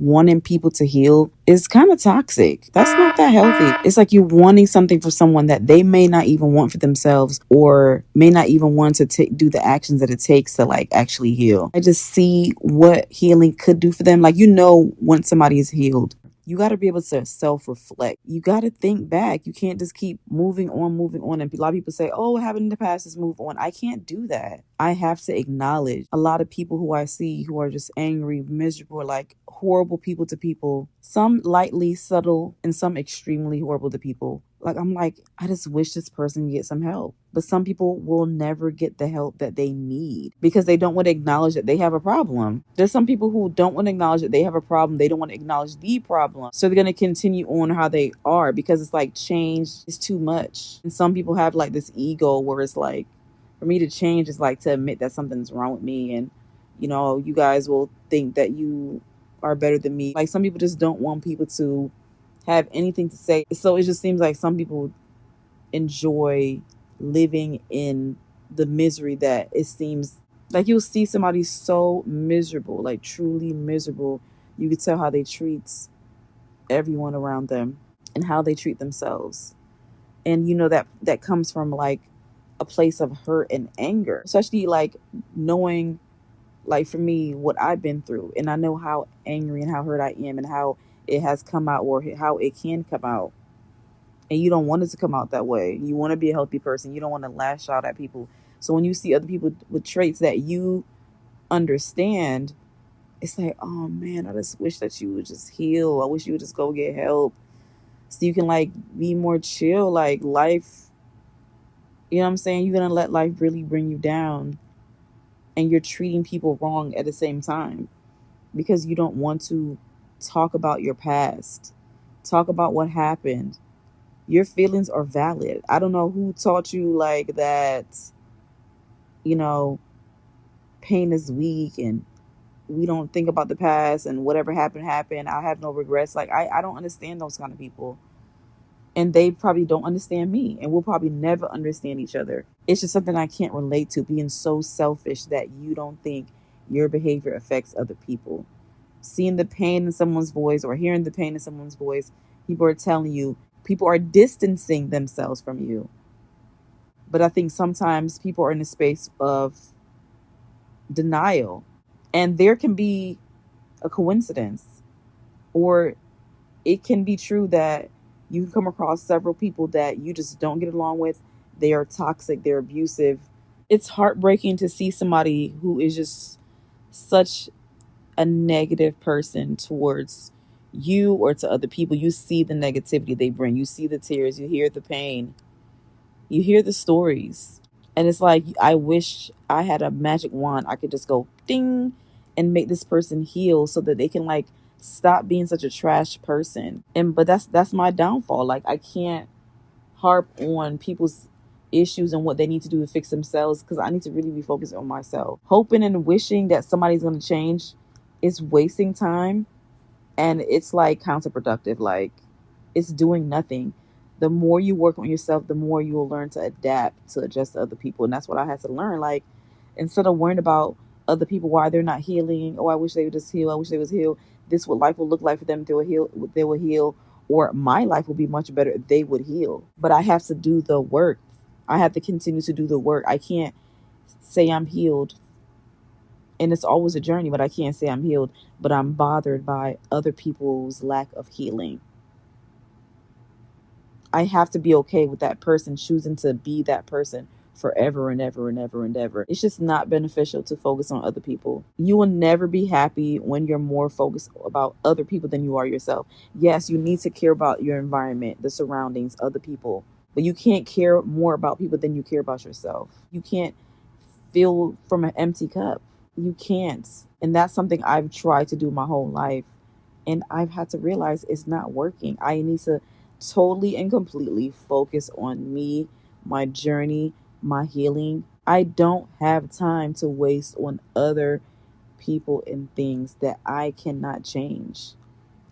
wanting people to heal is kind of toxic. That's not that healthy. It's like you wanting something for someone that they may not even want for themselves, or may not even want to do the actions that it takes to like actually heal. I just see what healing could do for them. Like, once somebody is healed, you got to be able to self reflect. You got to think back. You can't just keep moving on, moving on. And a lot of people say, oh, what happened in the past is move on. I can't do that. I have to acknowledge a lot of people who I see who are just angry, miserable, like horrible people to people. Some lightly subtle and some extremely horrible to people. Like, I'm like, I just wish this person get some help. But some people will never get the help that they need because they don't want to acknowledge that they have a problem. There's some people who don't want to acknowledge that they have a problem. They don't want to acknowledge the problem. So they're going to continue on how they are because it's like change is too much. And some people have like this ego where it's like, for me to change is like to admit that something's wrong with me. And, you guys will think that you are better than me. Like, some people just don't want people to have anything to say. So it just seems like some people enjoy living in the misery that it seems like. You'll see somebody so miserable, like truly miserable. You can tell how they treat everyone around them and how they treat themselves. And that comes from like a place of hurt and anger, especially like knowing, like for me, what I've been through, and I know how angry and how hurt I am and how it has come out, or how it can come out. And you don't want it to come out that way. You want to be a healthy person. You don't want to lash out at people. So when you see other people with traits that you understand, it's like, oh man, I just wish that you would just heal. I wish you would just go get help so you can like be more chill. Like, life, you know what I'm saying? You're going to let life really bring you down, and you're treating people wrong at the same time because you don't want to talk about your past, talk about what happened. Your feelings are valid. I don't know who taught you like that, you know, pain is weak and we don't think about the past and whatever happened, happened. I have no regrets. Like, I don't understand those kind of people. And they probably don't understand me. And we'll probably never understand each other. It's just something I can't relate to, being so selfish that you don't think your behavior affects other people. Seeing the pain in someone's voice or hearing the pain in someone's voice, people are telling you, people are distancing themselves from you. But I think sometimes people are in a space of denial, and there can be a coincidence, or it can be true that you can come across several people that you just don't get along with. They are toxic, they're abusive. It's heartbreaking to see somebody who is just such a negative person towards you or to other people. You see the negativity they bring, you see the tears, you hear the pain, you hear the stories. And it's like, I wish I had a magic wand. I could just go ding and make this person heal so that they can like stop being such a trash person. But that's my downfall. Like, I can't harp on people's issues and what they need to do to fix themselves, because I need to really be focused on myself. Hoping and wishing that somebody's going to change is wasting time, and it's like counterproductive. Like, it's doing nothing. The more you work on yourself, the more you will learn to adapt to adjust to other people. And that's what I had to learn. Like, instead of worrying about other people, why they're not healing, oh, I wish they would just heal, I wish they was healed, this what life will look like for them if they will heal, or my life will be much better if they would heal. But I have to do the work. I have to continue to do the work. I can't say I'm healed, and it's always a journey, but I can't say I'm healed, but I'm bothered by other people's lack of healing. I have to be okay with that person choosing to be that person forever and ever and ever and ever. It's just not beneficial to focus on other people. You will never be happy when you're more focused about other people than you are yourself. Yes, you need to care about your environment, the surroundings, other people, but you can't care more about people than you care about yourself. You can't fill from an empty cup. You can't. And that's something I've tried to do my whole life. And I've had to realize it's not working. I need to totally and completely focus on me, my journey, my healing. I don't have time to waste on other people and things that I cannot change.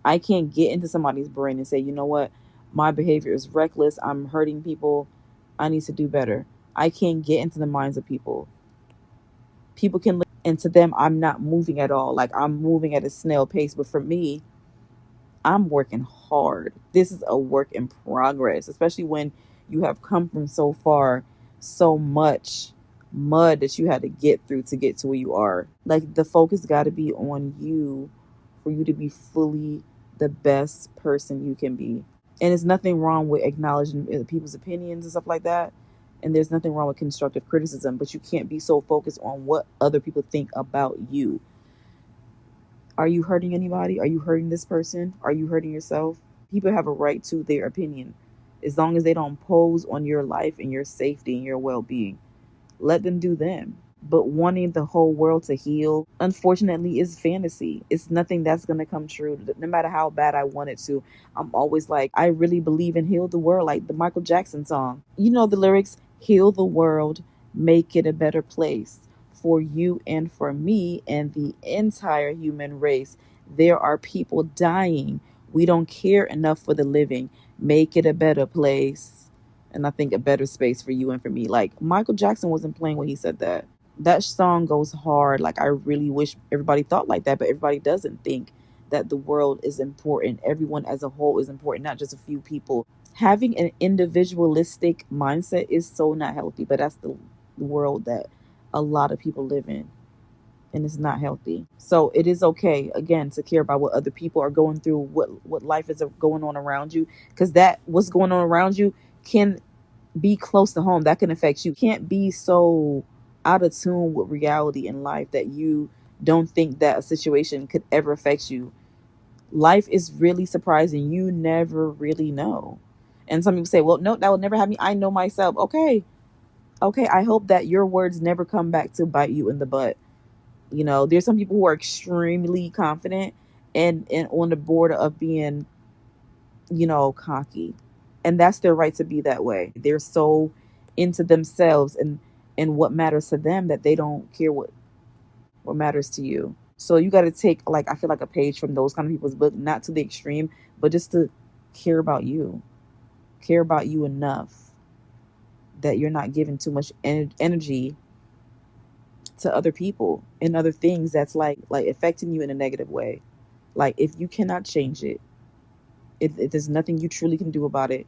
I can't get into somebody's brain and say, you know what, my behavior is reckless, I'm hurting people, I need to do better. I can't get into the minds of people. People can And to them, I'm not moving at all. Like, I'm moving at a snail pace. But for me, I'm working hard. This is a work in progress, especially when you have come from so far, so much mud that you had to get through to get to where you are. Like, the focus got to be on you for you to be fully the best person you can be. And there's nothing wrong with acknowledging people's opinions and stuff like that. And there's nothing wrong with constructive criticism, but you can't be so focused on what other people think about you. Are you hurting anybody? Are you hurting this person? Are you hurting yourself? People have a right to their opinion as long as they don't pose on your life and your safety and your well being. Let them do them. But wanting the whole world to heal, unfortunately, is fantasy. It's nothing that's going to come true. No matter how bad I want it to, I'm always like, I really believe in heal the world, like the Michael Jackson song. You know the lyrics, heal the world, make it a better place for you and for me and the entire human race. There are people dying. We don't care enough for the living. Make it a better place. And I think a better space for you and for me. Like, Michael Jackson wasn't playing when he said that. That song goes hard. Like, I really wish everybody thought like that, but everybody doesn't think that the world is important. Everyone as a whole is important, not just a few people. Having an individualistic mindset is so not healthy, but that's the world that a lot of people live in, and it's not healthy. So it is okay, again, to care about what other people are going through, what life is going on around you, because that what's going on around you can be close to home. That can affect you. You can't be so out of tune with reality in life that you don't think that a situation could ever affect you. Life is really surprising. You never really know. And some people say, well, no, that will never happen. I know myself. Okay, I hope that your words never come back to bite you in the butt. You know, there's some people who are extremely confident and on the border of being, cocky. And that's their right to be that way. They're so into themselves and what matters to them that they don't care what matters to you. So you got to take, like, I feel like a page from those kind of people's book, not to the extreme, but just to care about you. Care about you enough that you're not giving too much energy to other people and other things that's like affecting you in a negative way. Like, if you cannot change it, if there's nothing you truly can do about it,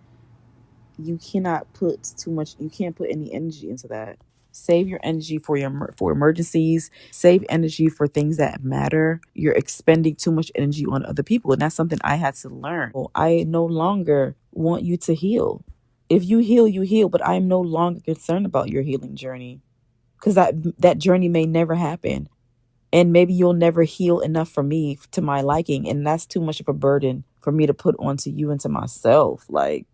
you cannot put too much, you can't put any energy into that. Save your energy for emergencies. Save energy for things that matter. You're expending too much energy on other people, and that's something I had to learn. I no longer want you to heal. If you heal, you heal, but I'm no longer concerned about your healing journey, because that journey may never happen. And maybe you'll never heal enough for me to my liking, and that's too much of a burden for me to put onto you and to myself. Like,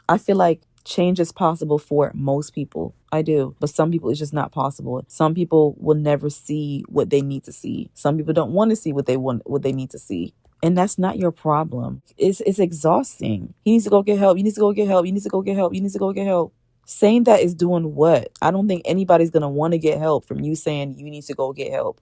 I feel like change is possible for most people. I do. But some people, it's just not possible. Some people will never see what they need to see. Some people don't want to see what they need to see. And that's not your problem. It's exhausting. He needs to go get help. You need to go get help. You need to go get help. You need to go get help. Saying that is doing what? I don't think anybody's going to want to get help from you saying you need to go get help.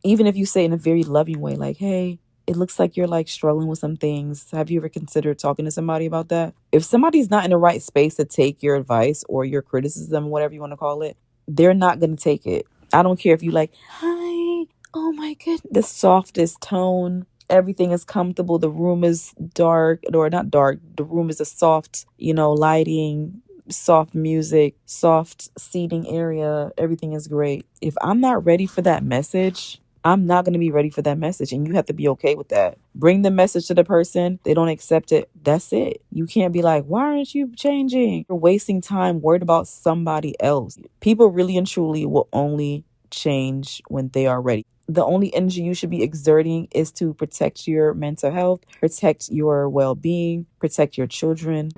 Even if you say in a very loving way, like, hey, it looks like you're like struggling with some things. Have you ever considered talking to somebody about that? If somebody's not in the right space to take your advice or your criticism, whatever you want to call it, they're not going to take it. I don't care if you like, hi, oh my goodness, the softest tone. Everything is comfortable. The room is dark, or not dark. The room is a soft, lighting, soft music, soft seating area. Everything is great. If I'm not ready for that message, I'm not going to be ready for that message, and you have to be okay with that. Bring the message to the person. They don't accept it. That's it. You can't be like, why aren't you changing? You're wasting time worried about somebody else. People really and truly will only change when they are ready. The only energy you should be exerting is to protect your mental health, protect your well-being, protect your children.